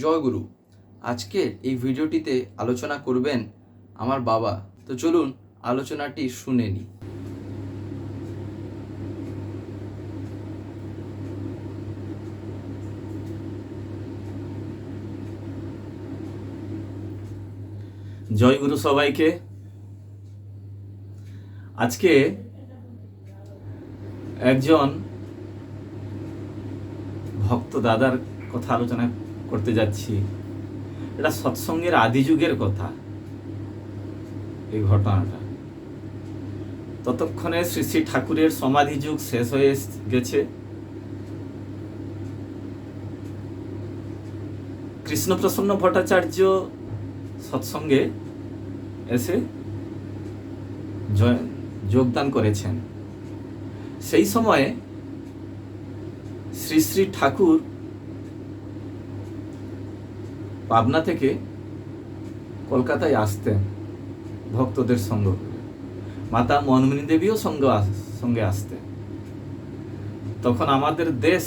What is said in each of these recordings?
জয়গুরু। আজকের এই ভিডিওটিতে আলোচনা করবেন আমার বাবা। তো চলুন আলোচনাটি শুনে নিই। জয়গুরু সবাইকে। আজকে একজন ভক্ত দাদার কথা আলোচনা করতে যাচ্ছি। এটা সৎসঙ্গের আদি যুগের কথা। এই ঘটনাটা ততক্ষণে শ্রী শ্রী ঠাকুরের সমাধি যুগ শেষ হয়ে গেছে। কৃষ্ণপ্রসন্ন ভট্টাচার্য সৎসঙ্গে এসে যোগদান করেছেন। সেই সময়ে শ্রী শ্রী ঠাকুর পাবনা থেকে কলকাতায় আসতেন ভক্তদের সঙ্গে। মাতা মনমণি দেবীও সঙ্গে আসতেন। তখন আমাদের দেশ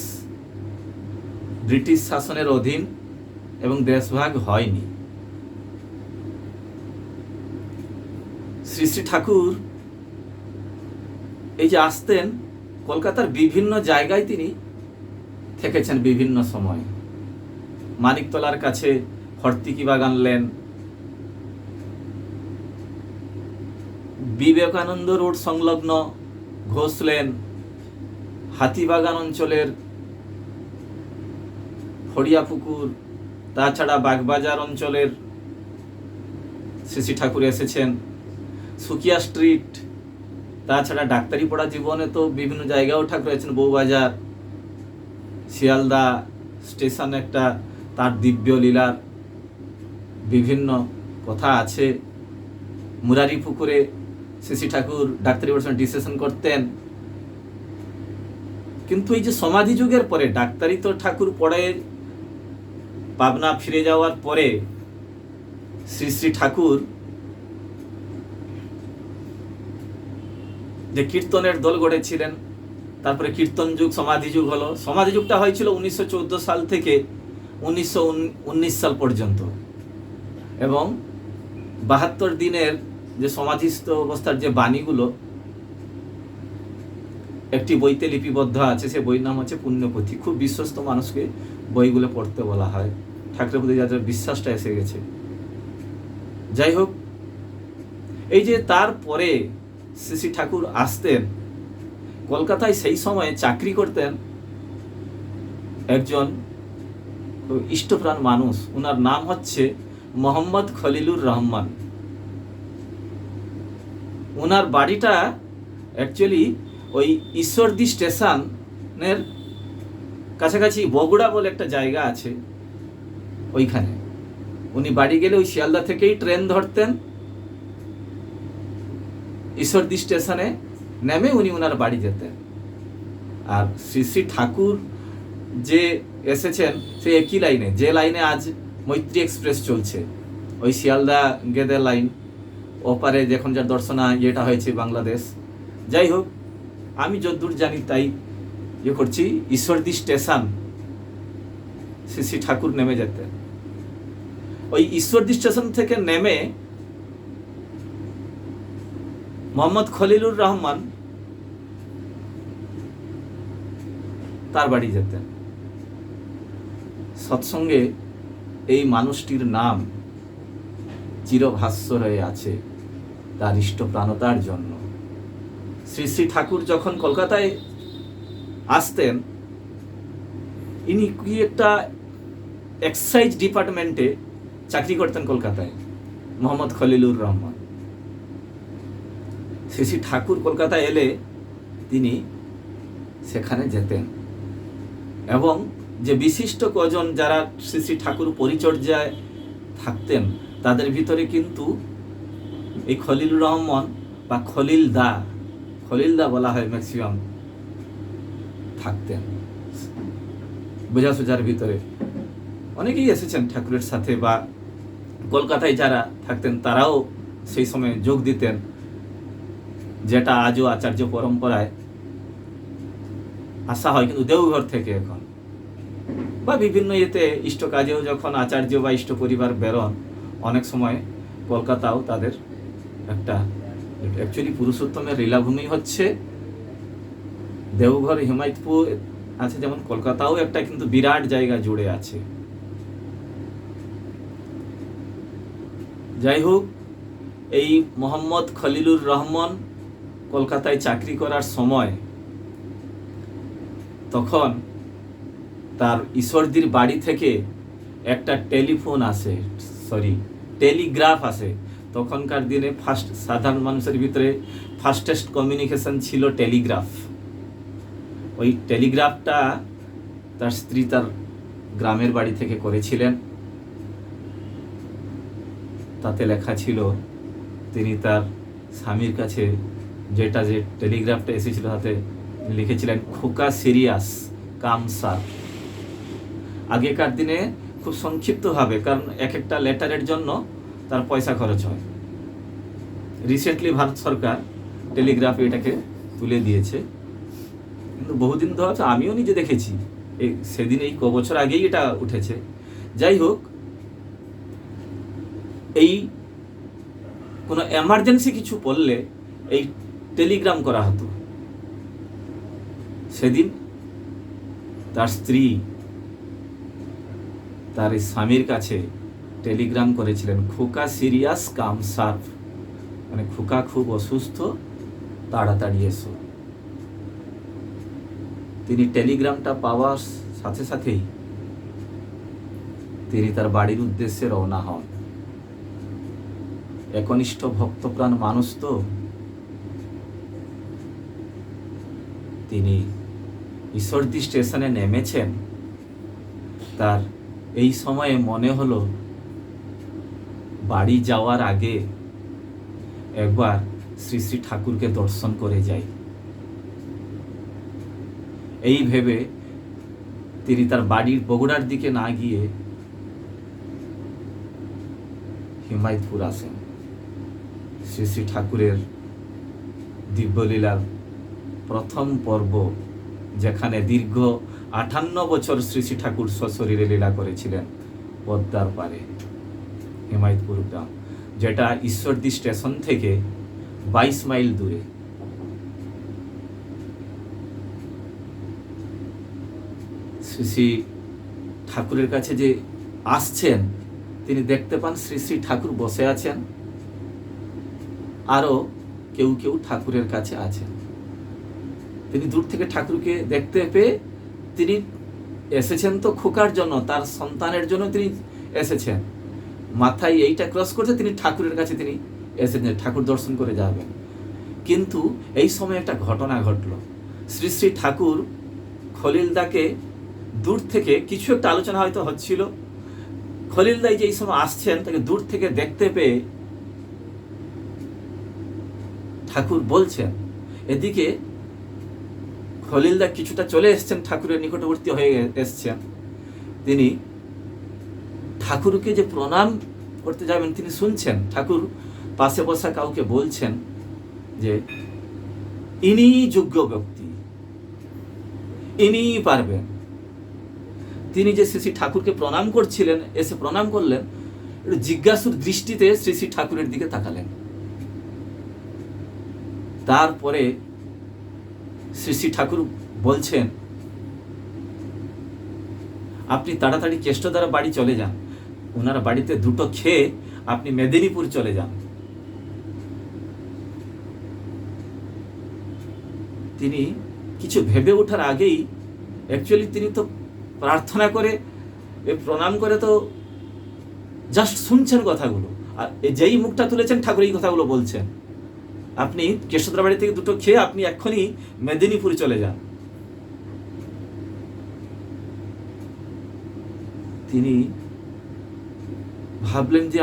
ব্রিটিশ শাসনের অধীন এবং দেশভাগ হয়নি। শ্রী শ্রী ঠাকুর এই যে আসতেন, কলকাতার বিভিন্ন জায়গায় তিনি থেকেছেন বিভিন্ন সময়। মানিকতলার কাছে হর্তিকি বাগান লেন, বিবেকানন্দ রোড সংলগ্ন ঘোষ লেন, হাতিবাগান অঞ্চলের ফড়িয়াপুকুর, তাছাড়া বাগবাজার অঞ্চলের শ্রী শ্রী ঠাকুর এসেছেন। সুকিয়া স্ট্রিট, তাছাড়া ডাক্তারি পড়া জীবনে তো বিভিন্ন জায়গাও ঠাকুর আছেন। বউবাজার, শিয়ালদা স্টেশন একটা, তার দিব্য লীলার বিভিন্ন কথা আছে। মুরারি পুকুরে শ্রী শ্রী ঠাকুর ডাক্তারি পড়াশোনা ডিসেশন করতেন। কিন্তু এই যে সমাধি যুগের পরে ডাক্তারি তো ঠাকুর পড়ে পাবনা ফিরে যাওয়ার পরে শ্রী শ্রী ঠাকুর যে কীর্তনের দল গড়েছিলেন, তারপরে কীর্তন যুগ, সমাধি যুগ হলো। সমাধি যুগটা হয়েছিল 1914 সাল থেকে 1919 সাল পর্যন্ত, এবং 72 দিনের যে সমাধিস্থ অবস্থার যে বাণীগুলো একটি বইতে লিপিবদ্ধ আছে। সে বইয়ের নাম হচ্ছে পুণ্যপথী। খুব বিশ্বস্ত মানুষকে বইগুলো পড়তে বলা হয়। ঠাকুরের প্রতি যাদের বিশ্বাসটা এসে গেছে। যাই হোক, এই যে তারপরে শ্রী শ্রী ঠাকুর আসতেন কলকাতায়, সেই সময়ে চাকরি করতেন একজন ইষ্টপ্রাণ মানুষ। ওনার নাম হচ্ছে মোহাম্মদ খলিলুর রহমান। ওনার বাড়িটা অ্যাকচুয়ালি ওই ঈশ্বরদী স্টেশনের কাছাকাছি বগুড়া বলে একটা জায়গা আছে, ওইখানে উনি বাড়ি গেলে ওই শিয়ালদা থেকেই ট্রেন ধরতেন। ঈশ্বরদী স্টেশনে নেমে উনি ওনার বাড়ি যেতেন। আর শ্রী শ্রী ঠাকুর যে এসেছেন সেই একই লাইনে, যে লাইনে আজ মৈত্রী এক্সপ্রেস চলছে, ওই শিয়ালদা গেদে লাইন, ওপারে যখন যার দর্শনা ইয়েটা হয়েছে বাংলাদেশ। যাই হোক, আমি যতদূর জানি তাই ইয়ে করছি। ঈশ্বরদী স্টেশন শ্রী শ্রী ঠাকুর নেমে যেতেন। ওই ঈশ্বরদী স্টেশন থেকে নেমে মোহাম্মদ খলিলুর রহমান তার বাড়ি যেতেন। সৎসঙ্গে এই মানুষটির নাম চিরভাস্বর হয়ে আছে তার ইষ্টপ্রাণতার জন্য। শ্রী শ্রী ঠাকুর যখন কলকাতায় আসতেন, ইনি কি একটা এক্সাইজ ডিপার্টমেন্টে চাকরি করতেন কলকাতায়, মোহাম্মদ খলিলুর রহমান। শ্রী শ্রী ঠাকুর কলকাতায় এলে তিনি সেখানে যেতেন, এবং যে বিশিষ্ট কজন যারা শ্রী শ্রী ঠাকুর পরিচর্যায় থাকতেন তাদের ভিতরে কিন্তু এই খলিলুর রহমান বা খলিলদা বলা হয় ম্যাক্সিমাম থাকতেন। বোঝাসোঝার ভিতরে অনেকেই এসেছেন ঠাকুরের সাথে, বা কলকাতায় যারা থাকতেন তারাও সেই সময় যোগ দিতেন, যেটা আজও আচার্য পরম্পরায় আসা হয়, কিন্তু দেওঘর থেকে এখন বা বিভিন্ন ইয়েতে ইষ্ট কাজেও যখন আচার্য বা ইষ্ট পরিবার বেরোন, অনেক সময় কলকাতাও তাদের একটা, অ্যাকচুয়ালি পুরুষোত্তমের লীলাভূমি হচ্ছে দেওঘর, হিমায়তপুর আছে, যেমন কলকাতাও একটা কিন্তু বিরাট জায়গা জুড়ে আছে। যাই হোক, এই মোহাম্মদ খলিলুর রহমান কলকাতায় চাকরি করার সময় তখন তার ঈশ্বরদীর বাড়ি থেকে একটা টেলিগ্রাফ আসে। তখনকার দিনে সাধারণ মানুষের ভিতরে ফাস্টেস্ট কমিউনিকেশন ছিল টেলিগ্রাফ। ওই টেলিগ্রাফটা তার স্ত্রী তার গ্রামের বাড়ি থেকে করেছিলেন। তাতে লেখা ছিল, তিনি তার স্বামীর কাছে যে টেলিগ্রাফটা এসেছিল তাতে লিখেছিলেন, খোকা সিরিয়াস কাম স্যার। আগেকার দিনে খুব সংক্ষিপ্তভাবে, কারণ এক একটা লেটারের জন্য তার পয়সা খরচ হয়। রিসেন্টলি ভারত সরকার টেলিগ্রাফে এটাকে তুলে দিয়েছে, কিন্তু বহুদিন ধরে আমিও নিজে দেখেছি, সেদিন এই বছর আগেই এটা উঠেছে। যাই হোক, এই কোনো এমার্জেন্সি কিছু পড়লে এই টেলিগ্রাম করা হতো। সেদিন তার স্ত্রী তার স্বামীর কাছে টেলিগ্রাম করেছিলেন, খোকা সিরিয়াস কাম সার্ভ, মানে খোকা খুব অসুস্থ, তাড়াতাড়ি এসো। তিনি টেলিগ্রামটা পাওয়ার সাথে সাথেই তিনি তার বাড়ির উদ্দেশ্যে রওনা হন। একনিষ্ঠ ভক্তপ্রাণ মানুষ তো, তিনি ঈশ্বরদী স্টেশনে নেমেছেন। তার এই সময়ে মনে হলো বাড়ি যাওয়ার আগে একবার শ্রী শ্রী ঠাকুরকে দর্শন করে যাই। এই ভেবে তিনি তার বাড়ির বগুড়ার দিকে না গিয়ে হিমায়তপুর আসেন। শ্রী শ্রী ঠাকুরের দিব্যলীলার প্রথম পর্ব, যেখানে দীর্ঘ 58 বছর শ্রী শ্রী ঠাকুর সশরীরে লীলা করেছিলেন পদ্মার পারে, হিমায়তপুর গ্রাম, যেটা ঈশ্বরদী স্টেশন থেকে 22 মাইল দূরে। শ্রী শ্রী ঠাকুরের কাছে যে আসছেন, তিনি দেখতে পান শ্রী শ্রী ঠাকুর বসে আছেন, আরও কেউ কেউ ঠাকুরের কাছে আছেন। তিনি দূর থেকে ঠাকুরকে দেখতে পেয়ে তিনি এসেছেন তো খোকার জন্য, তার সন্তানের জন্য তিনি এসেছেন। মাথায় এইটা ক্রস করছে, তিনি ঠাকুরের কাছে তিনি এসেছেন, ঠাকুর দর্শন করে যাবেন। কিন্তু এই সময় একটা ঘটনা ঘটল। শ্রী শ্রী ঠাকুর খলিলদাকে দূর থেকে, কিছু একটা আলোচনা হয়তো হচ্ছিল, খলিলদাই যে এই সময় আসছেন তাকে দূর থেকে দেখতে পেয়ে ঠাকুর বলছেন, এদিকে খলিলদা কিছুটা চলে এসছেন, ঠাকুরের নিকটবর্তী হয়ে এসছেন। তিনি ঠাকুরকে যে প্রণাম করতে যাবেন তিনি শুনছেন, ঠাকুর পাশে বসা কাউকে বলছেন যে ইনি যোগ্য ব্যক্তি, ইনি পারবেন। তিনি যে শ্রী শ্রী ঠাকুরকে প্রণাম করছিলেন, এসে প্রণাম করলেন, একটু জিজ্ঞাসুর দৃষ্টিতে শ্রী শ্রী ঠাকুরের দিকে তাকালেন। তারপরে শ্রী শ্রী ঠাকুর বলছেন, আপনি তাড়াতাড়ি কেষ্টদ্বারা বাড়ি চলে যান, ওনার বাড়িতে দুটো খেয়ে আপনি মেদিনীপুর চলে যান। তিনি কিছু ভেবে ওঠার আগেই, অ্যাকচুয়ালি তিনি তো প্রার্থনা করে প্রণাম করে তো জাস্ট শুনছেন কথাগুলো, আর যেই মুখটা তুলেছেন ঠাকুর এই কথাগুলো বলছেন, আপনি কেষ্টদ্বার বাড়ি থেকে দুটো খেয়ে আপনি এক্ষুনি মেদিনীপুর চলে যান। তিনি ভাবলেন যে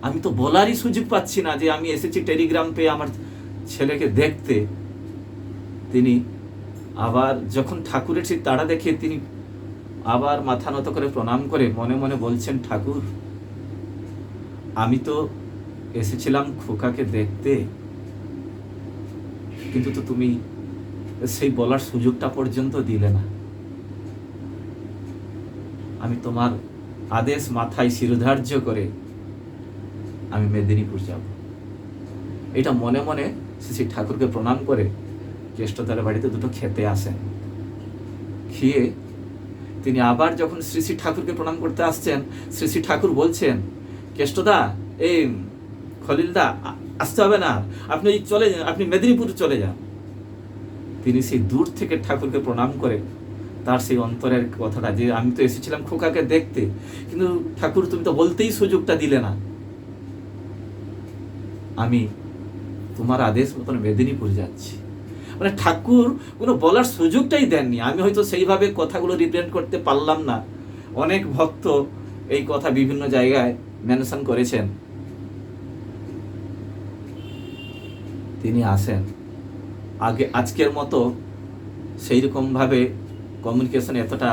আমি তো বলারই সুযোগ পাচ্ছি না যে আমি এসেছি টেলিগ্রাম পেয়ে আমার ছেলেকে দেখতে। তিনি আবার যখন ঠাকুরের সেই তাড়া দেখে তিনি আবার মাথা নত করে প্রণাম করে মনে মনে বলছেন, ঠাকুর আমি তো এসেছিলাম খোকাকে দেখতে, কিন্তু তো তুমি সেই বলার সুযোগটা পর্যন্ত দিলে না। আমি তোমার আদেশ মাথায় শিরোধার্য করে আমি মেদিনীপুর যাব। এটা মনে মনে শ্রী ঠাকুরকে প্রণাম করে কেষ্টদার বাড়িতে দুটো খেতে আসেন। খেয়ে তিনি আবার যখন শ্রী শ্রী ঠাকুরকে প্রণাম করতে আসছেন, শ্রী শ্রী ঠাকুর বলছেন, কেষ্টদা, এই খলিলদা, আসতে হবে না, আপনি চলে যান, আপনি মেদিনীপুর চলে যান। তিনি সেই দূর থেকে ঠাকুরকে প্রণাম করে তার সেই অন্তরের কথাটা, যে আমি তো এসেছিলাম খোকাকে দেখতে, কিন্তু ঠাকুর তুমি তো বলতেই সুযোগটা দিলে না, আমি তোমার আদেশ মতন মেদিনীপুর যাচ্ছি। মানে ঠাকুর কোনো বলার সুযোগটাই দেননি। আমি হয়তো সেইভাবে কথাগুলো রিপ্রেজেন্ট করতে পারলাম না। অনেক ভক্ত এই কথা বিভিন্ন জায়গায় মেনশন করেছেন। তিনি আসেন, আজকের মতো সেই রকমভাবে কমিউনিকেশন এতটা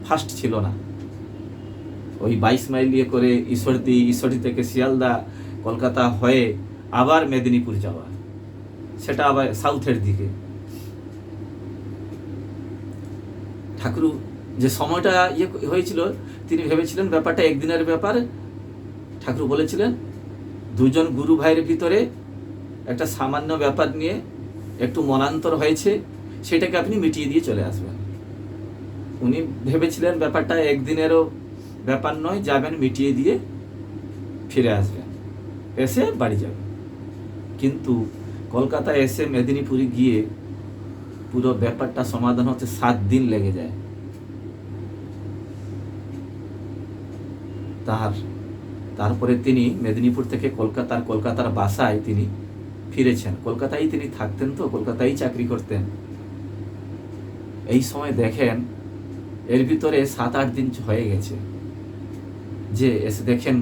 ফাস্ট ছিল না। ওই 22 মাইল ইয়ে করে ঈশ্বরদী থেকে শিয়ালদা, কলকাতা হয়ে আবার মেদিনীপুর যাওয়া, সেটা আবার সাউথের দিকে। ঠাকুর যে সময়টা হয়েছিল, তিনি ভেবেছিলেন ব্যাপারটা একদিনের ব্যাপার। ঠাকুর বলেছিলেন দুজন গুরু ভাইয়ের ভিতরে একটা সামান্য ব্যাপার নিয়ে একটু মনান্তর হয়েছে, সেটাকে আপনি মিটিয়ে দিয়ে চলে আসবেন। উনি ভেবেছিলেন ব্যাপারটা একদিনেরও ব্যাপার নয়, যাবেন মিটিয়ে দিয়ে ফিরে আসবেন, এসে বাড়ি যাবেন। কিন্তু কলকাতা এসে মেদিনীপুরে গিয়ে পুরো ব্যাপারটা সমাধান হতে 7 দিন লেগে যায়। তারপরে তিনি মেদিনীপুর থেকে কলকাতার বাসায় তিনি ফিরেছেন। কলকাতায় তিনি থাকতেন, তো কলকাতায় চাকরি করতেন। এই সময় দেখেন এর ভিতরে 7-8 দিন হয়ে গেছে, যে এসে দেখেন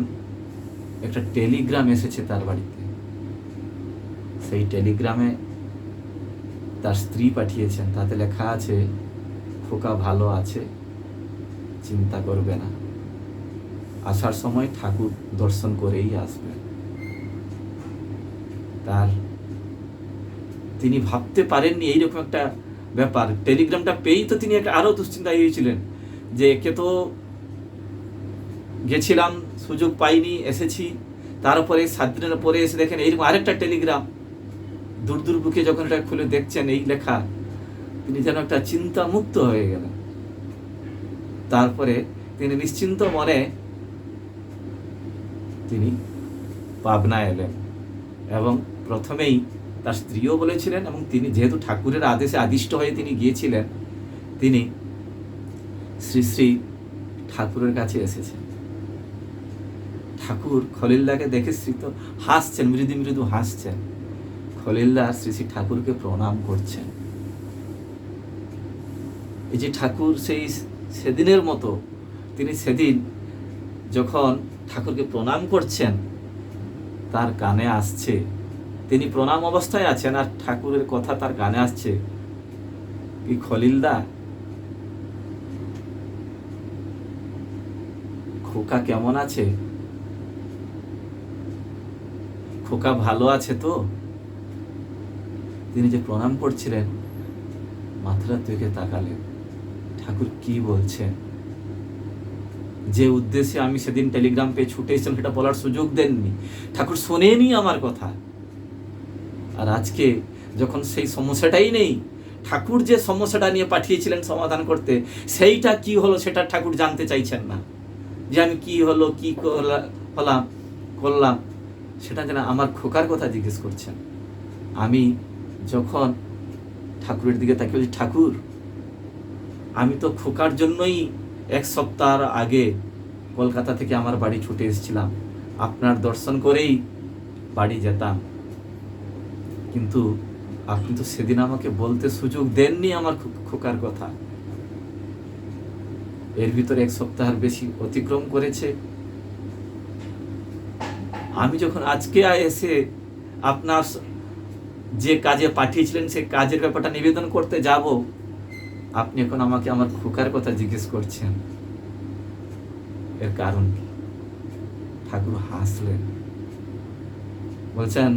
একটা টেলিগ্রাম এসেছে তার বাড়িতে। সেই টেলিগ্রামে তার স্ত্রী পাঠিয়েছেন, তাতে লেখা আছে, খোকা ভালো আছে, চিন্তা করবে না, আসার সময় ঠাকুর দর্শন করেই আসবেন। তিনি ভাবতে পারেননি এইরকম একটা ব্যাপার। টেলিগ্রামটা পেয়েই তো তিনি আরো দুশ্চিন্তায় হয়েছিলেন, যে একে তো গেছিলাম, সুযোগ পাইনি, এসেছি, তারপরে 7 দিনের পরে এসে দেখেন এইরকম আরেকটা টেলিগ্রাম। দূর বুকে যখন এটা খুলে দেখছেন এই লেখা, তিনি যেন একটা চিন্তা মুক্ত হয়ে গেলেন। তারপরে তিনি নিশ্চিন্ত মনে তিনি পাবনা এলেন, এবং প্রথমেই তার স্ত্রীও বলেছিলেন, এবং তিনি যেহেতু ঠাকুরের আদেশে আদিষ্ট হয়ে তিনি গিয়েছিলেন, তিনি শ্রী শ্রী ঠাকুরের কাছে এসেছেন। ঠাকুর খলিলদাকে দেখে তো হাসছেন, মৃদু হাসছেন। খলিলদা শ্রী শ্রী ঠাকুরকে প্রণাম করছেন। এই যে ঠাকুর সেদিনের মতো তিনি সেদিন যখন ঠাকুরকে প্রণাম করছেন, তার কানে আসছে, তিনি প্রণাম অবস্থায় আছেন আর ঠাকুরের কথা তার কানে আসছে, কি খলিলদা, খোকা কেমন আছে? খোকা ভালো আছে তো? তিনি যে প্রণাম করছিলেন, মাথাটা দিকে তাকালেন, ঠাকুর কি বলছেন। যে উদ্দেশ্যে আমি সেদিন টেলিগ্রাম পেয়ে ছুটে এসেছিলাম, সেটা বলার সুযোগ দেননি। ঠাকুর শোনেনি আমার কথা। আর আজকে যখন সেই সমস্যাটাই নেই, ঠাকুর যে সমস্যাটা নিয়ে পাঠিয়েছিলেন সমাধান করতে, সেইটা কি হলো সেটা ঠাকুর জানতে চাইছেন না। যে আমি কি হলো, কি করলাম, সেটা যেন আমার খোকার কথা জিজ্ঞেস করছেন। আমি যখন ঠাকুরের দিকে তাকিয়ে বলছি, ঠাকুর, আমি তো খোকার জন্যই 1 সপ্তাহ আগে কলকাতা থেকে আমার বাড়ি ছুটে এসেছিলাম, আপনার দর্শন করেই বাড়ি যেতাম, কিন্তু আপনি তো সেদিন আমাকে বলতে সুযোগ দেননি আমার খোকার কথা। এর ভিতরে 1 সপ্তাহের বেশি অতিক্রম করেছে। আমি যখন আজকে এসে আপনার যে কাজে পাঠিয়েছিলেন সেই কাজের ব্যাপারটা নিবেদন করতে যাব, আপনি এখন আমাকে আমার খোকার কথা জিজ্ঞেস করছেন, এর কারণ কি? ঠাকুর হাসলেন, বলছেন,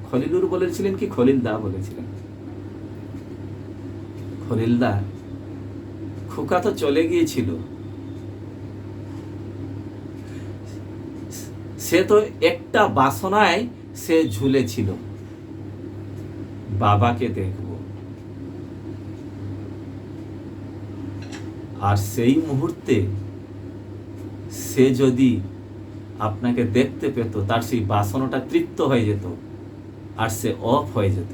খলিলুর বলেছিলেন কি খলিলদা বলেছিলেন? খলিলদা খোকা তো চলে গিয়েছিল, সে তো একটা বাসনায় সে ঝুলেছিল, বাবাকে দেখব। আর সেই মুহূর্তে সে যদি আপনাকে দেখতে পেত, তার সেই বাসনাটা তৃপ্ত হয়ে যেত আর সে অফ হয়ে যেত,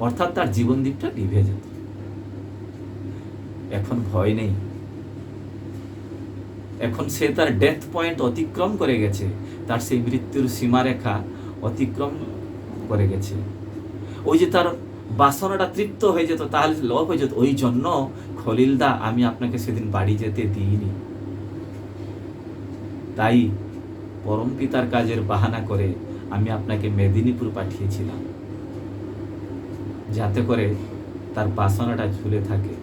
অর্থাৎ তার জীবন দীপটা নিভে যেত। এখন ভয় নেই, এখন সে তার ডেথ পয়েন্ট অতিক্রম করে গেছে, তার সেই মৃত্যুর সীমারেখা অতিক্রম করে গেছে। ওই যে তার বাসনাটা তৃপ্ত হয়ে যেত, তাহলে লভ হয়ে যেত। ওই জন্য খলিলদা আমি আপনাকে সেদিন বাড়ি যেতে দিইনি, তাই পরম পিতার কাজের বাহানা করে আমি আপনাকে মেদিনীপুর পাঠিয়েছিলাম, যাতে করে তার বাসনাটা ঝুলে থাকে।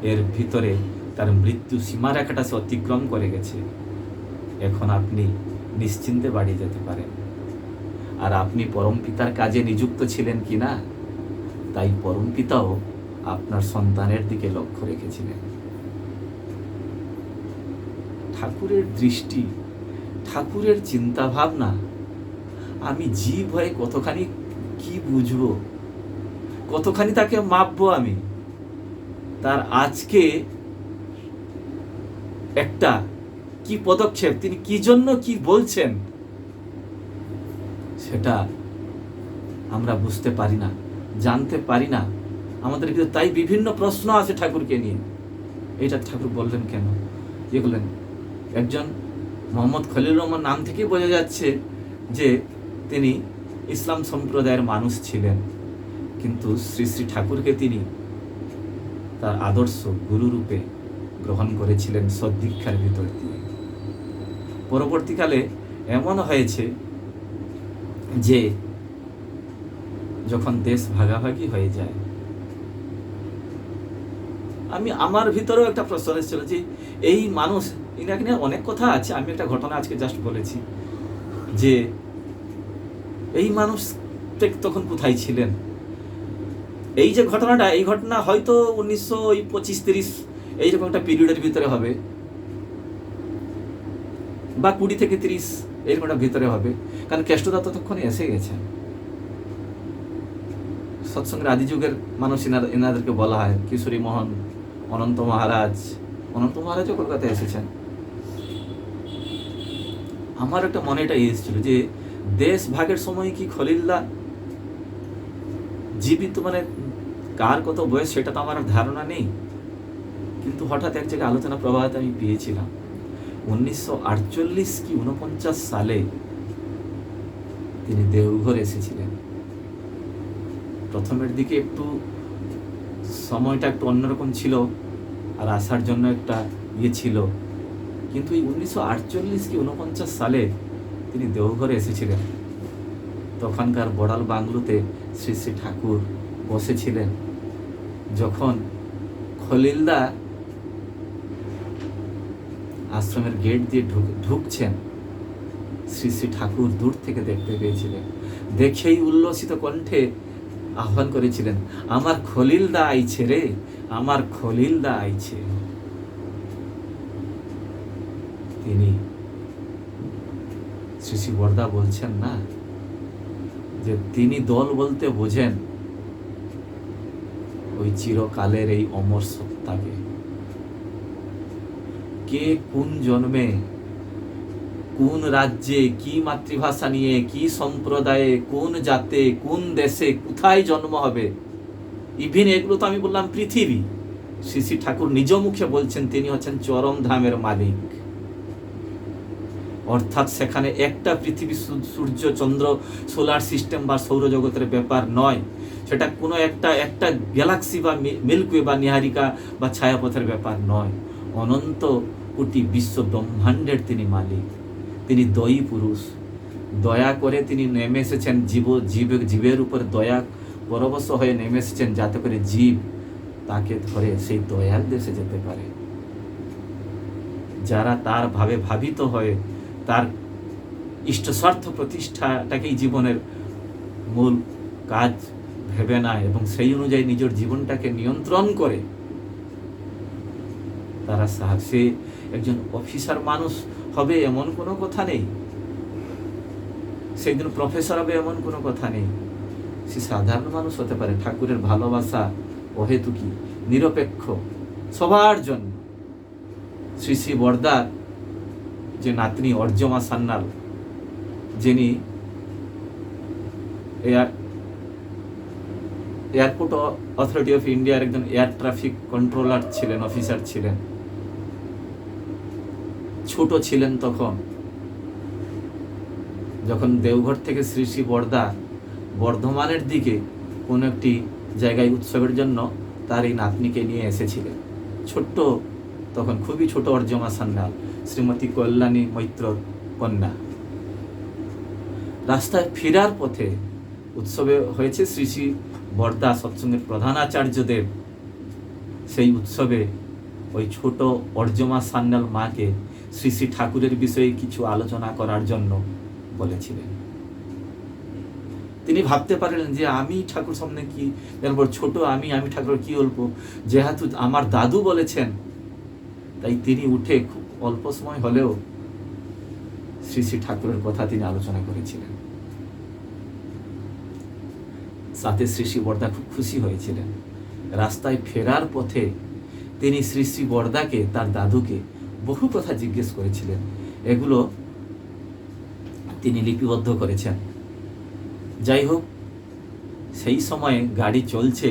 এর ভিতরে তার মৃত্যু সীমারেখাটা সে অতিক্রম করে গেছে, এখন আপনি নিশ্চিন্তে বাড়ি যেতে পারেন। আর আপনি পরম পিতার কাজে নিযুক্ত ছিলেন কি না, তাই পরম পিতাও আপনার সন্তানের দিকে লক্ষ্য রেখেছিলেন। ঠাকুরের দৃষ্টি, ঠাকুরের চিন্তা ভাবনা আমি জীব হয়ে কতখানি কি বুঝবো, কতখানি তাকে মাপবো আমি। তার আজকে একটা কি পদক্ষেপ, তিনি কি জন্য কি বলছেন, সেটা আমরা বুঝতে পারি না, জানতে পারি না। আমাদের ভিতরে তাই বিভিন্ন প্রশ্ন আছে ঠাকুরকে নিয়ে। এটা ঠাকুর বললেন কেন, ইয়ে করলেন। একজন মোহাম্মদ খলিল রহমান নাম থেকেই বোঝা যাচ্ছে যে তিনি ইসলাম সম্প্রদায়ের মানুষ ছিলেন, কিন্তু শ্রী শ্রী ঠাকুরকে তিনি তার আদর্শ গুরুরূপে গ্রহণ করেছিলেন সদ্দীক্ষার ভিতর দিয়ে। পরবর্তীকালে এমন হয়েছে যে যখন দেশ ভাগাভাগি হয়ে যায়, আমার ভিতরেও একটা প্রশ্ন এসেছিল যে এই মানুষ, এখানে অনেক কথা আছে, আমি একটা ঘটনা আজকে জাস্ট বলেছি যে এই মানুষ তখন কোথায় ছিলেন। এই যে ঘটনাটা, এই ঘটনা হয়তো 1925-30 এইরকম একটা পিরিয়ডের ভিতরে হবে, বা 20 থেকে 30 এরকম একটা ভিতরে হবে, কারণ কেষ্টদা ততক্ষণে এসে গেছে। সৎসঙ্গের আদি যুগের মানুষ এনাদেরকে বলা হয়। কিশোরী মোহন, অনন্ত মহারাজও কলকাতায় এসেছেন। আমার একটা মনে এটা এসেছিল যে দেশ ভাগের সময় কি খলিলদা জীবিত, মানে কার কত বয়স সেটা তো আমার ধারণা নেই, কিন্তু হঠাৎ এক জায়গায় আলোচনা প্রবাহতে আমি পেয়েছিলাম 1948 কি 49 সালে তিনি দেওঘর এসেছিলেন। প্রথমের দিকে একটু সময়টা একটু অন্যরকম ছিল, আর আসার জন্য একটা ইয়ে ছিল, কিন্তু এই 1948 কি 49 সালে তিনি দেওঘরে এসেছিলেন। তখনকার বড়াল বাংলোতে শ্রী শ্রী ঠাকুর বসেছিলেন। যখন খলিলদা আশ্রমের গেট দিয়ে ঢুকছেন, শ্রী শ্রী ঠাকুর দূর থেকে দেখতে পেয়েছিলেন। দেখেই উল্লসিত কণ্ঠে আহ্বান করেছিলেন, আমার খলিলদা আইছে রে, আমার খলিলদা আইছে। তিনি শ্রী শ্রী বরদা বলছেন না যে তিনি দল বলতে বোঝেন ওই চিরকালের এই অমর সত্তাকে। কে কোন জন্মে, কোন রাজ্যে, কি মাতৃভাষা নিয়ে, কি সম্প্রদায়ে, কোন জাতে, কোন দেশে, কোথায় জন্ম হবে, ইভিন এগুলো তো আমি বললাম পৃথিবী। শ্রী শ্রী ঠাকুর নিজ মুখে বলছেন তিনি হচ্ছেন চরম ধামের মালিক। অর্থাৎ সেখানে একটা পৃথিবী, সূর্য, চন্দ্র, সোলার সিস্টেম বা সৌরজগতের ব্যাপার নয়, সেটা কোনো একটা গ্যালাক্সি বা মিল্কওয়ে বা নিহারিকা বা ছায়াপথের ব্যাপার নয়। অনন্ত কোটি বিশ্ব ব্রহ্মাণ্ডের তিনি মালিক। তিনি দয়ী পুরুষ। দয়া করে তিনি নেমে এসেছেন জীবের উপর দয়া পরবশ হয়ে নেমে এসেছেন, যাতে করে জীব তাকে ধরে সেই দয়ার দেশে যেতে পারে। যারা তার ভাবে ভাবিত হয়ে তার ইষ্ট স্বার্থ প্রতিষ্ঠাটাকেই জীবনের মূল কাজ ভেবে নেয় এবং সেই অনুযায়ী নিজের জীবনটাকে নিয়ন্ত্রণ করে, তারা সাহেব, সে একজন অফিসার মানুষ হবে এমন কোনো কথা নেই, সে একজন প্রফেসর হবে এমন কোনো কথা নেই, সে সাধারণ মানুষ হতে পারে। ঠাকুরের ভালোবাসা অহেতুকি, নিরপেক্ষ, সবার জন্য। শ্রী শ্রী বরদার যে নাতনি অর্জমা সান্যাল, যিনি এয়ারপোর্ট অথরিটি অফ ইন্ডিয়ার একজন এয়ার ট্রাফিক কন্ট্রোলার ছিলেন, অফিসার ছিলেন, ছোট ছিলেন তখন, যখন দেওঘর থেকে শ্রী শ্রী বরদা বর্ধমানের দিকে কোন একটি জায়গায় উৎসবের জন্য তার এই নাতনিকে নিয়ে এসেছিলেন। ছোট্ট তখন, খুবই ছোট অর্জমা সান্যাল, শ্রীমতী কল্যাণী মৈত্রর কন্যা। রাস্তায় ফেরার পথে উৎসবে হয়েছে শ্রী শ্রী বরদা সৎসঙ্গের প্রধান আচার্যদেব সেই উৎসবে ওই ছোট অর্জমা সান্যাল মাকে শ্রী শ্রী ঠাকুরের বিষয়ে কিছু আলোচনা করার জন্য বলেছিলেন। তিনি ভাবতে পারলেন যে আমি ঠাকুর সামনে কি বলবো, ছোট আমি ঠাকুর কি বলবো, যেহেতু আমার দাদু বলেছেন, তাই তিনি উঠে খুব অল্প সময় হলেও শ্রী শ্রী ঠাকুরের কথা তিনি আলোচনা করেছিলেন। সাথে শ্রী শ্রী বরদা খুব খুশি হয়েছিলেন। রাস্তায় ফেরার পথে তিনি শ্রী শ্রী বরদাকে, তার দাদুকে বহু কথা জিজ্ঞেস করেছিলেন, এগুলো তিনি লিপিবদ্ধ করেছেন। যাই হোক, সেই সময়ে গাড়ি চলছে,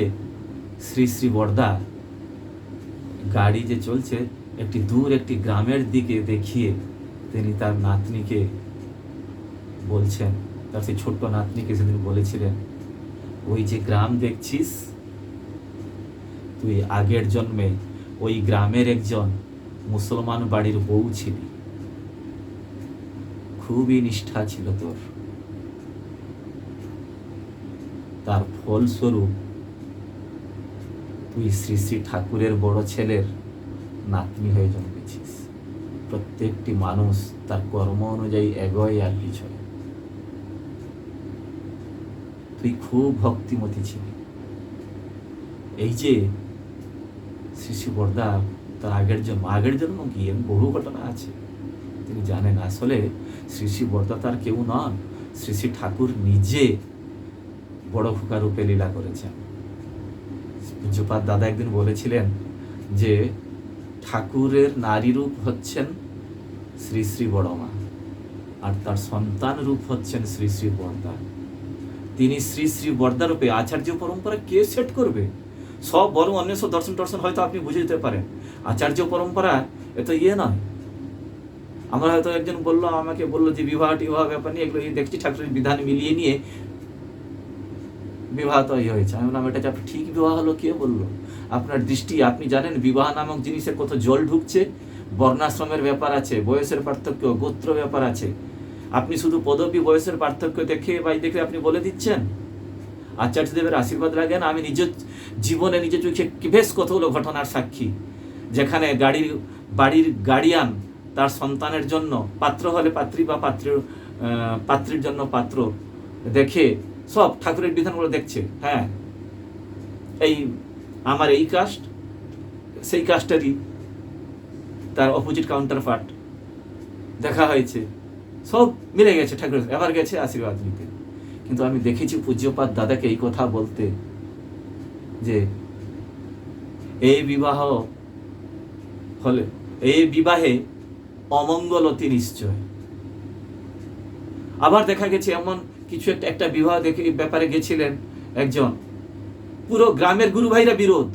শ্রী শ্রী বরদা গাড়ি যে চলছে একটি গ্রামের দিকে দেখিয়ে তিনি তার নাতনিকে বলছেন, তার সেই ছোট্ট নাতনিকে সেদিন বলেছিলেন, ওই যে গ্রাম দেখছিস, তুই আগের জন্মে ওই গ্রামের একজন মুসলমান বাড়ির বউ ছিলি, খুবই নিষ্ঠা ছিল তোর, তার ফলস্বরূপ তুই শ্রী শ্রী ঠাকুরের বড় ছেলের নাতনি হয়ে জন্মেছিস। প্রত্যেকটি মানুষ তার কর্ম অনুযায়ী এগোয় আর পিছনে, তুই খুব ভক্তিমতী ছিলি। এই যে শ্রী শ্রী বরদা তার আগের জন্ম কি, বহু ঘটনা আছে, তিনি জানেন। আসলে শ্রী শ্রী বরদা তার কেউ নন, শ্রী শ্রী ঠাকুর নিজে বড় খোকা রূপে লীলা করেছেন। পূজ্যপাদ দাদা একদিন বলেছিলেন যে ঠাকুরের নারী রূপ হচ্ছেন শ্রী শ্রী বড়মা, আর তার সন্তান রূপ হচ্ছেন শ্রী শ্রী বরদা। তিনি শ্রী শ্রী বরদা রূপে আচার্য পরম্পরা কে সেট করবে? সব বরং অন্য সব দর্শন হয়তো আপনি বুঝে দিতে পারেন, আচার্য পরম্পরা এত নয়। আমরা হয়তো একজন আমাকে বললো যে বিবাহ ব্যাপার নিয়ে এগুলো দেখছি ঠাকুরের বিধান মিলিয়ে নিয়ে বিবাহ তো হয়েছে। আমি বললাম, এটা ঠিক বিবাহ হলো? কে বললো? আপনার দৃষ্টি, আপনি জানেন বিবাহ নামক জিনিসে কত জল ঢুকছে, বর্ণাশ্রমের ব্যাপার আছে, বয়সের পার্থক্য, গোত্র ব্যাপার আছে। আপনি শুধু পদবী বয়সের পার্থক্য দেখে আপনি বলে দিচ্ছেন। আচার্যদেবের আশীর্বাদ লাগেন। আমি নিজের জীবনে নিজের চোখে বেশ কতগুলো ঘটনার সাক্ষী, যেখানে বাড়ির গার্ডিয়ান তার সন্তানের জন্য, পাত্র হলে পাত্রী বা পাত্রীর জন্য পাত্র দেখে সব ঠাকুরের বিধানগুলো দেখছে। হ্যাঁ, এই আমার এই কাস্ট, সেই কাস্টেরই তার অপোজিট কাউন্টার পার্ট দেখা হয়েছে, সব মিলে গেছে, ঠাকুর এবার গেছে আশীর্বাদ নিতে। কিন্তু আমি দেখেছি পূজ্যপাদ দাদাকে এই কথা বলতে যে এই বিবাহে অমঙ্গল অতি নিশ্চয়। আবার দেখা গেছে এমন কিছু একটা বিবাহ দেখে ব্যাপারে গেছিলেন একজন, পুরো গ্রামের গুরু ভাইরা বিরোধ,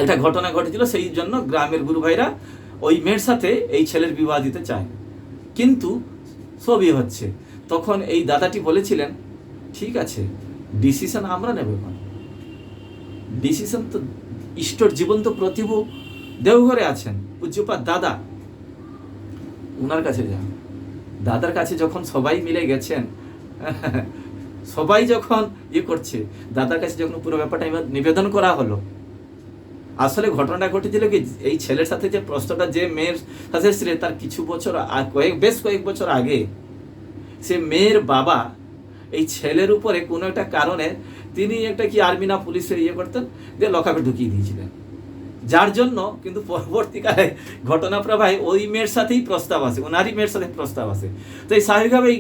একটা ঘটনা ঘটেছিল, সেই জন্য গ্রামের গুরু ভাইরা ওই মেয়ের সাথে এই ছেলের বিবাহ দিতে চায়, কিন্তু সবই হচ্ছে। তখন এই দাদাটি বলেছিলেন, ঠিক আছে, ডিসিশন আমরা নেব, ডিসিশন তো ইষ্টর জীবন্ত প্রতিভু দেওঘরে আছেন পূজ্যপাদ দাদা, ওনার কাছে যান। দাদার কাছে যখন সবাই মিলে গেছেন, সবাই যখন করছে, দাদার কাছে যখন পুরো ব্যাপারটা নিবেদন করা হলো, আসলে ঘটনাটা ঘটেছিল কি, এই ছেলের সাথে যে প্রশ্নটা যে মেয়ের সাথে ছিল, তার কিছু বছর বেশ কয়েক বছর আগে সে মেয়ের বাবা এই ছেলের উপরে কোনো একটা কারণে তিনি একটা কি আর্মি না পুলিশে করতেন, দিয়ে লকআপে ঢুকিয়ে দিয়েছিলেন। যার জন্য কিন্তু পরবর্তীকালে ঘটনা প্রবাহে ওই মেয়ের সাথেই প্রস্তাব আসে, ওনারই মেয়ের সাথে প্রস্তাব আসে। তো এই স্বাভাবিকভাবেই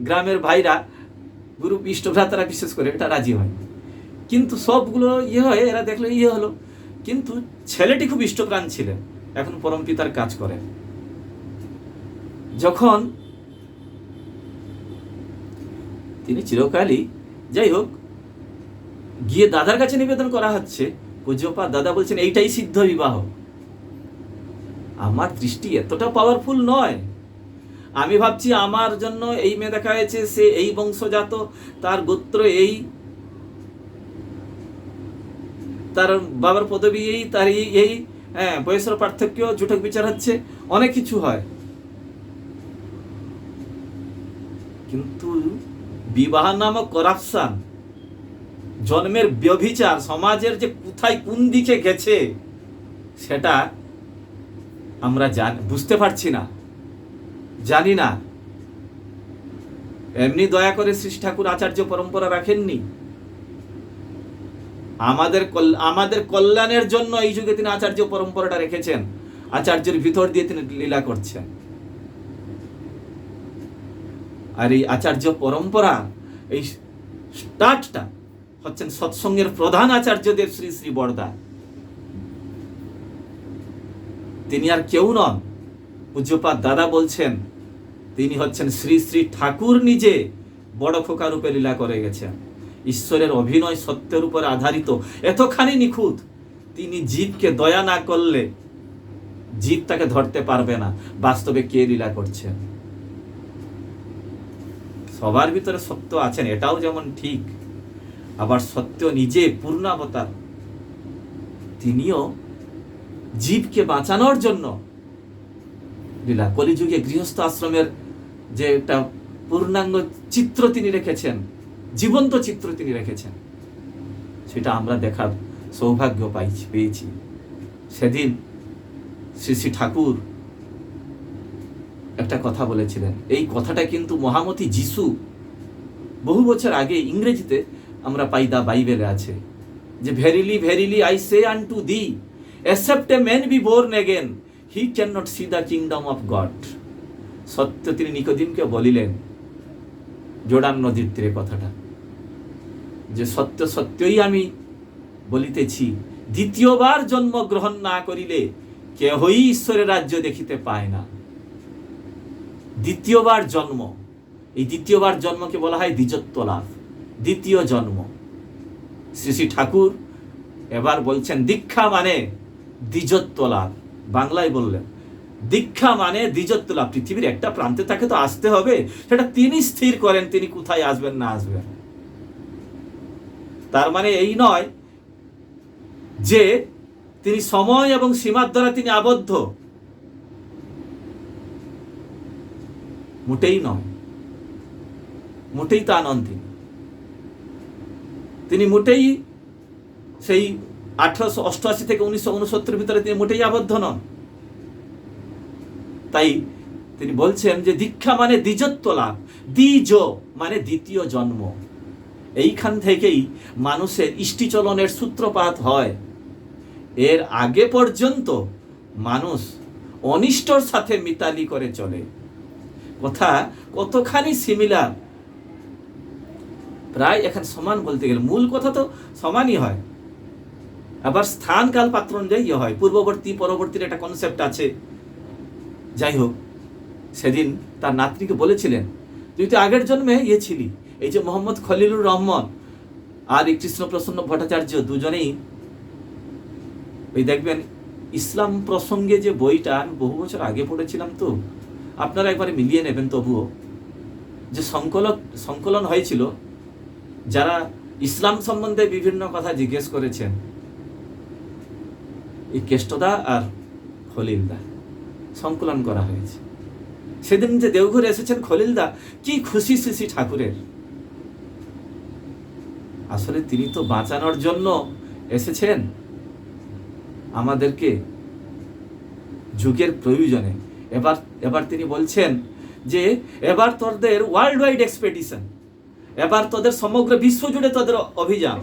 গ্রামের ভাইরা, গুরু ইষ্টভ্রাতারা বিশেষ করে এটা রাজি হয়। কিন্তু সবগুলো হয়, এরা দেখলো হলো। কিন্তু ছেলেটি খুব ইষ্টপ্রাণ ছিলেন, এখন পরম পিতার কাজ করে। যখন তিনি চিরকালই, যাই হোক, গিয়ে দাদার কাছে নিবেদন করা হচ্ছে, পূজ্যপাদ দাদা বলছেন এইটাই সিদ্ধ বিবাহ। আমার দৃষ্টি এতটা পাওয়ারফুল নয়, আমি ভাবছি আমার জন্য এই মেয়ে দেখা হয়েছে, সে এই বংশজাত, তার গোত্র এই, তার বাবার পদবী এই, তার এই বয়সের পার্থক্য, জুটক বিচার হচ্ছে, অনেক কিছু হয়। কিন্তু বিবাহ নামক করাপশন, জন্মের ব্যভিচার, সমাজের যে কোথায় কোন দিকে গেছে সেটা আমরা বুঝতে পারছি না, জানি না। এমনি দয়া করে শ্রী ঠাকুর আচার্য পরম্পরা রাখেননি, আমাদের কল্যাণের জন্য এই যুগে তিনি আচার্য পরম্পরাটা রেখেছেন, আচার্যের ভিতর দিয়ে তিনি লীলা করছেন। আর এই আচার্য পরম্পরা, এই স্টার্টটা হচ্ছেন সৎসঙ্গের প্রধান আচার্যদেব শ্রী শ্রী বরদা। তিনি আর কেউ নন, পূজ্যপাদ দাদা বলছেন তিনি হচ্ছেন শ্রী শ্রী ঠাকুর নিজে বড় খোকা রূপে লীলা করে গেছেন। ঈশ্বরের অভিনয় সত্যের উপর আধারিত, এতখানি নিখুঁত, তিনি জীবকে দয়া না করলে জীব তাকে ধরতে পারবে না বাস্তবে কে লীলা করছেন। সবার ভিতরে সত্য আছেন, এটাও যেমন ঠিক, আবার সত্য নিজে পূর্ণাবতার, তিনিও জীবকে বাঁচানোর জন্য লীলা। কলিযুগে গৃহস্থ আশ্রমের যে একটা পূর্ণাঙ্গ চিত্র তিনি রেখেছেন, জীবন্ত চিত্র তিনি রেখেছেন, সেটা আমরা দেখার সৌভাগ্য পেয়েছি। সেদিন শ্রী শ্রী ঠাকুর একটা কথা বলেছিলেন, এই কথাটা কিন্তু মহামতি যিশু বহু বছর আগে ইংরেজিতে আমরা পাই, দা বাইবেলে আছে, যে verily verily I say আনটু the, except a man be born again he cannot see the kingdom of God। সত্য তিনি নিকোদিমকে বলিলেন জোর্ডান নদীর তীরে কথাটা, যে সত্য সত্যই আমি বলিতেছি, দ্বিতীয়বার জন্ম গ্রহণ না করিলে কেহই ঈশ্বরের রাজ্য দেখিতে পায় না। দ্বিতীয়বার জন্ম, এই দ্বিতীয়বার জন্মকে বলা হয় দ্বিজত্ব লাভ, দ্বিতীয় জন্ম। শ্রী শ্রী ঠাকুর এবার বলছেন দীক্ষা মানে দ্বিজত্ব লাভ, বাংলায় বললেন দীক্ষা মানে দ্বিজত্ব লাভ। পৃথিবীর একটা প্রান্তে তাকে তো আসতে হবে, সেটা তিনি স্থির করেন তিনি কোথায় আসবেন না আসবেন। তার মানে এই নয় যে তিনি সময় এবং সীমার দ্বারা তিনি আবদ্ধ, মোটেই নয়, মোটেই তা নন। তিনি মোটেই সেই 1888 থেকে 1969 ভিতরে তিনি মোটেই আবদ্ধ নন। তাই তিনি বলছেন যে দীক্ষা মানে দ্বিজত্ব লাভ, দ্বিজ মানে দ্বিতীয় জন্ম। এইখান থেকেই মানুষের ইষ্টিচলনের সূত্রপাত হয়। এর আগে পর্যন্ত মানুষ অনিষ্টর সাথে মিতালি করে চলে। কথা কতখানি সিমিলার, প্রায় এখন সমান বলতে গেলে, মূল কথা তো সমানই হয়, আবার স্থান কাল পাত্র অনুযায়ী হয়, পূর্ববর্তী পরবর্তীর একটা কনসেপ্ট আছে। যাই হোক, সেদিন তার নাতনিকে বলেছিলেন তুই তো আগের জন্মে ছিলি। এই যে মোহাম্মদ খলিলুর রহমান আর এই কৃষ্ণপ্রসন্ন ভট্টাচার্য দুজনেই, ওই দেখবেন ইসলাম প্রসঙ্গে যে বইটা আমি বহু বছর আগে পড়েছিলাম, তো আপনারা একবারে মিলিয়ে নেবেন। তবুও যে সংকলন হয়েছিল, যারা ইসলাম সম্বন্ধে বিভিন্ন কথা জিজ্ঞেস করেছেন, এই কেষ্টদা আর খলিলদা সংকলন করা হয়েছে। সেদিন যে দেওঘরে এসেছেন খলিলদা, কি খুশি শ্রী ঠাকুরের। আসলে তিনি তো বাঁচানোর জন্য এসেছেন আমাদেরকে যুগের প্রয়োজনে। এবার তিনি বলছেন যে এবার তোদের ওয়ার্ল্ড ওয়াইড এক্সপেডিশন, এবার তোদের সমগ্র বিশ্ব জুড়ে তোদের অভিযান।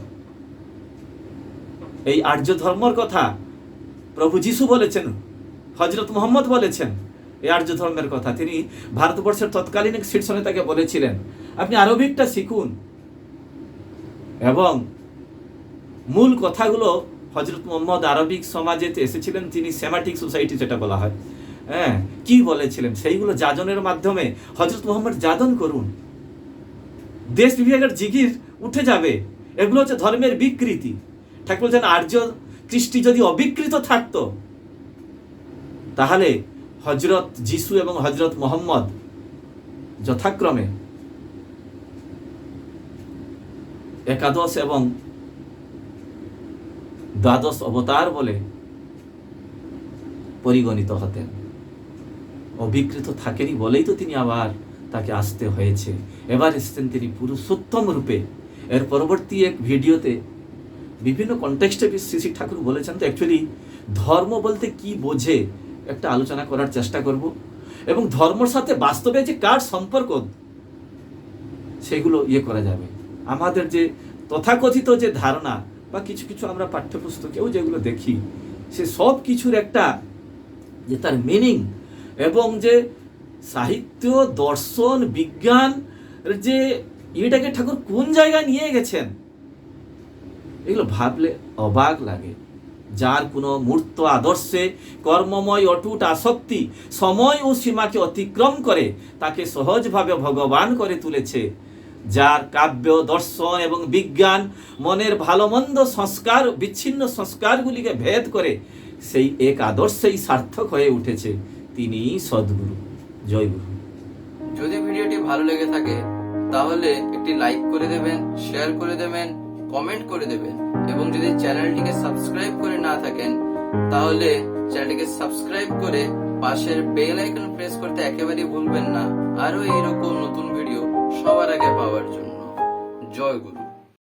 এই আর্য ধর্মর কথা প্রভু যিশু বলেছেন, হজরত মোহাম্মদ বলেছেন এই আর্য ধর্মের কথা। তিনি ভারতবর্ষের তৎকালীন এক শীর্ষ নেতাকে বলেছিলেন, আপনি আরবিকটা শিখুন। এবং মূল কথাগুলো হজরত মোহাম্মদ আরবিক সমাজে এসেছিলেন, তিনি সেমাটিক সোসাইটি যেটা বলা হয়, হ্যাঁ, কি বলেছিলেন সেইগুলো যাজনের মাধ্যমে হজরত মোহাম্মদ যাজন করুন। দেশ বিভাগের জিগির উঠে যাবে। এগুলো হচ্ছে ধর্মের বিকৃতি। ঠাকুর বলছেন আর্য কৃষ্টি যদি অবিকৃত থাকতো তাহলে হজরত যিশু এবং হজরত মোহাম্মদ যথাক্রমে একাদশ এবং দ্বাদশ অবতার বলে পরিগণিত হতেন। অবিকৃত থাকেনি বলেই তো তিনি আবার তাকে আসতে হয়েছে। এবার এসেছেন তিনি পুরুষোত্তম রূপে। এর পরবর্তী এক ভিডিওতে বিভিন্ন কনটেক্সটে শ্রী ঠাকুর বলেছেন তো অ্যাকচুয়ালি ধর্ম বলতে কি বোঝে একটা আলোচনা করার চেষ্টা করব, এবং ধর্মের সাথে বাস্তবে যে কার সম্পর্ক সেগুলো করা যাবে। আমাদের যে তথাকথিত যে ধারণা বা কিছু কিছু আমরা পাঠ্যপুস্তকেও যেগুলো দেখি, সে সব কিছুর একটা যে তার মিনিং এবং যে সাহিত্য, দর্শন, বিজ্ঞান যে এটাকে ঠাকুর কোন জায়গায় নিয়ে গেছেন, এগুলো ভাবলে অবাক লাগে। যার কোনো মূর্ত আদর্শে কর্মময় অটুট আসক্তি সময় ও সীমাকে অতিক্রম করে তাকে সহজভাবে ভগবান করে তুলেছে, যার কাব্য, দর্শন এবং বিজ্ঞান মনের ভালো মন্দ সংস্কার, বিচ্ছিন্ন সংস্কারগুলিকে ভেদ করে সেই এক আদর্শেই সার্থক হয়ে উঠেছে, তিনি সদ্গুরু। জয় গুরু। যদি ভিডিওটি ভালো লেগে থাকে তাহলে একটি লাইক করে দেবেন, শেয়ার করে দেবেন, কমেন্ট করে দেবেন, এবং যদি চ্যানেলটিকে সাবস্ক্রাইব করে না থাকেন তাহলে চ্যানেলটিকে সাবস্ক্রাইব করে পাশের বেল আইকন প্রেস করতে একেবারেই ভুলবেন না, আরো এইরকম নতুন ভিডিও সবার আগে পাওয়ার জন্য। জয় গুরু।